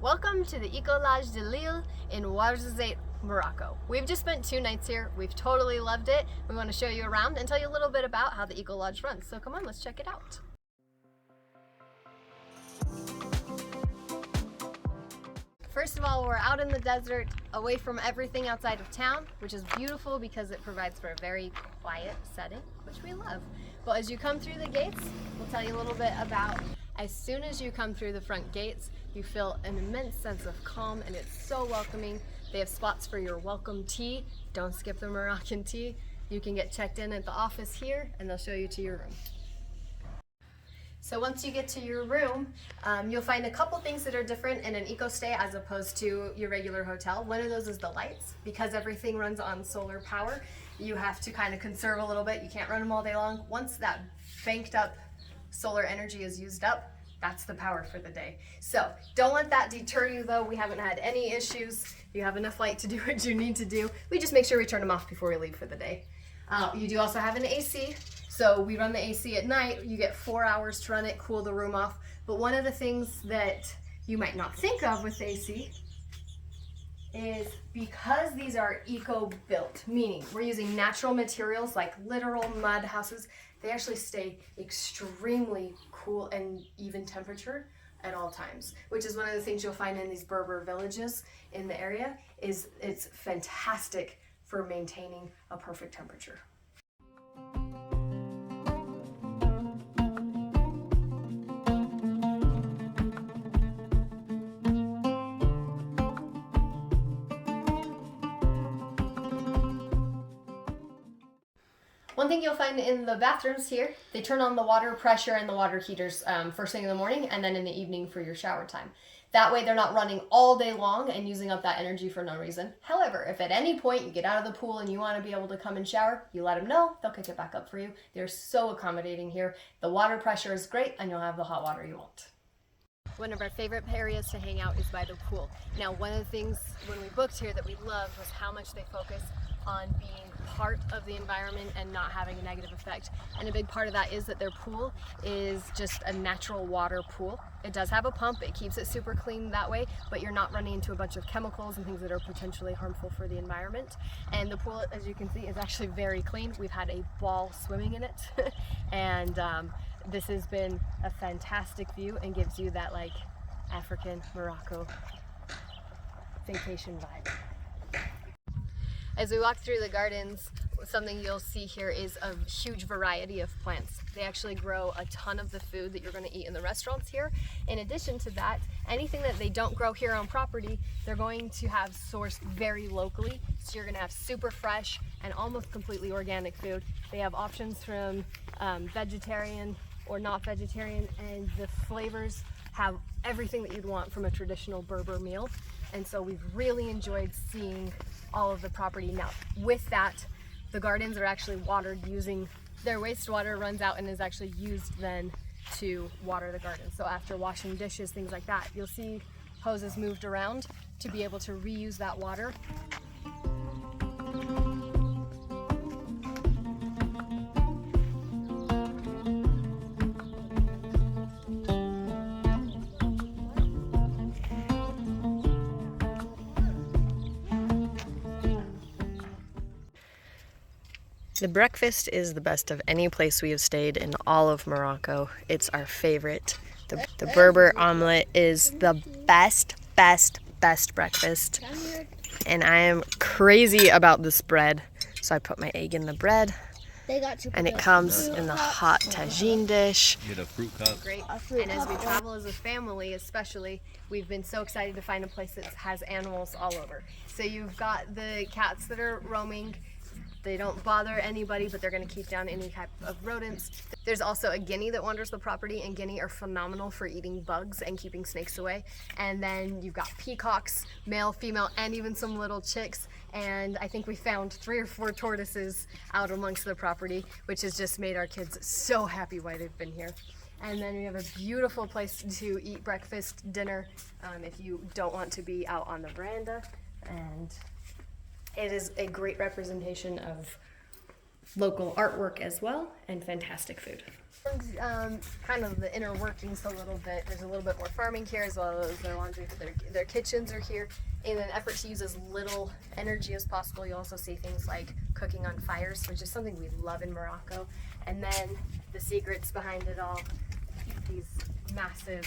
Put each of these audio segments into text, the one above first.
Welcome to the Ecolodge de Lille in Ouarzazate, Morocco. We've just spent 2 nights here. We've totally loved it. We want to show you around and tell you a little bit about how the Ecolodge runs. So come on, let's check it out. First of all, we're out in the desert, away from everything outside of town, which is beautiful because it provides for a very quiet setting, which we love. But as you come through the gates, we'll tell you a little bit about, as soon as you come through the front gates, you feel an immense sense of calm and it's so welcoming. They have spots for your welcome tea. Don't skip the Moroccan tea. You can get checked in at the office here and they'll show you to your room. So once you get to your room, you'll find a couple things that are different in an eco stay as opposed to your regular hotel. One of those is the lights. Because everything runs on solar power, you have to kind of conserve a little bit. You can't run them all day long. Once that banked up solar energy is used up, that's the power for the day. So don't let that deter you though. We haven't had any issues. You have enough light to do what you need to do. We just make sure we turn them off before we leave for the day. You do also have an AC. So we run the AC at night. You get 4 hours to run it, cool the room off. But one of the things that you might not think of with AC is because these are eco-built, meaning we're using natural materials like literal mud houses, they actually stay extremely cool and even temperature at all times, which is one of the things you'll find in these Berber villages in the area. Is it's fantastic for maintaining a perfect temperature. One thing you'll find in the bathrooms here, they turn on the water pressure and the water heaters first thing in the morning and then in the evening for your shower time. That way they're not running all day long and using up that energy for no reason. However, if at any point you get out of the pool and you want to be able to come and shower, you let them know, they'll kick it back up for you. They're so accommodating here. The water pressure is great and you'll have the hot water you want. One of our favorite areas to hang out is by the pool. Now, one of the things when we booked here that we loved was how much they focus on being part of the environment and not having a negative effect. And a big part of that is that their pool is just a natural water pool. It does have a pump, it keeps it super clean that way, but you're not running into a bunch of chemicals and things that are potentially harmful for the environment. And the pool, as you can see, is actually very clean. We've had a ball swimming in it. And this has been a fantastic view and gives you that like African Morocco vacation vibe. As we walk through the gardens, something you'll see here is a huge variety of plants. They actually grow a ton of the food that you're going to eat in the restaurants here. In addition to that, anything that they don't grow here on property, they're going to have sourced very locally. So you're going to have super fresh and almost completely organic food. They have options from vegetarian or not vegetarian, and the flavors have everything that you'd want from a traditional Berber meal. And so we've really enjoyed seeing all of the property. Now, with that, the gardens are actually watered using their wastewater runs out and is actually used then to water the garden. So after washing dishes, things like that, you'll see hoses moved around to be able to reuse that water. The breakfast is the best of any place we have stayed in all of Morocco. It's our favorite. The Berber omelet is the best breakfast. And I am crazy about this bread. So I put my egg in the bread. And it comes in the hot tagine dish. Get a fruit cup. Great. And as we travel as a family, especially, we've been so excited to find a place that has animals all over. So you've got the cats that are roaming. They don't bother anybody, but they're going to keep down any type of rodents. There's also a guinea that wanders the property, and guinea are phenomenal for eating bugs and keeping snakes away. And then you've got peacocks, male, female, and even some little chicks. And I think we found 3 or 4 tortoises out amongst the property, which has just made our kids so happy why they've been here. And then we have a beautiful place to eat breakfast, dinner, if you don't want to be out on the veranda. And it is a great representation of local artwork as well, and fantastic food. Kind of the inner workings a little bit. There's a little bit more farming here, as well as their laundry. Their kitchens are here. In an effort to use as little energy as possible, you also see things like cooking on fires, which is something we love in Morocco. And then the secrets behind it all, these massive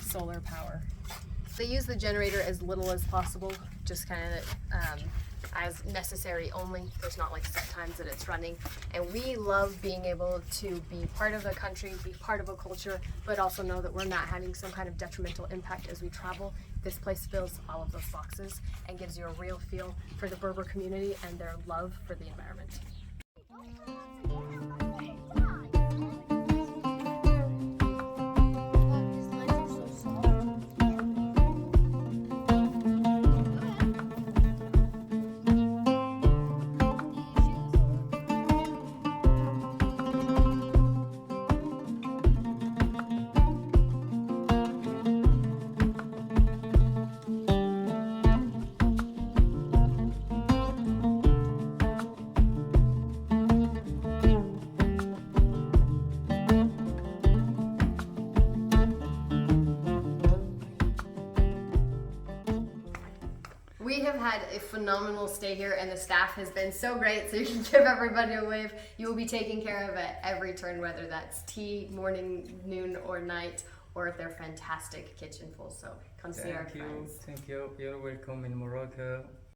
solar power. They use the generator as little as possible, just kind of as necessary only. There's not like set times that it's running. And we love being able to be part of a country, be part of a culture, but also know that we're not having some kind of detrimental impact as we travel. This place fills all of those boxes and gives you a real feel for the Berber community and their love for the environment. We have had a phenomenal stay here, and the staff has been so great, so you can give everybody a wave. You will be taken care of at every turn, whether that's tea, morning, noon, or night, or if they're fantastic kitchen full. So come see our friends. Thank you. You're welcome in Morocco.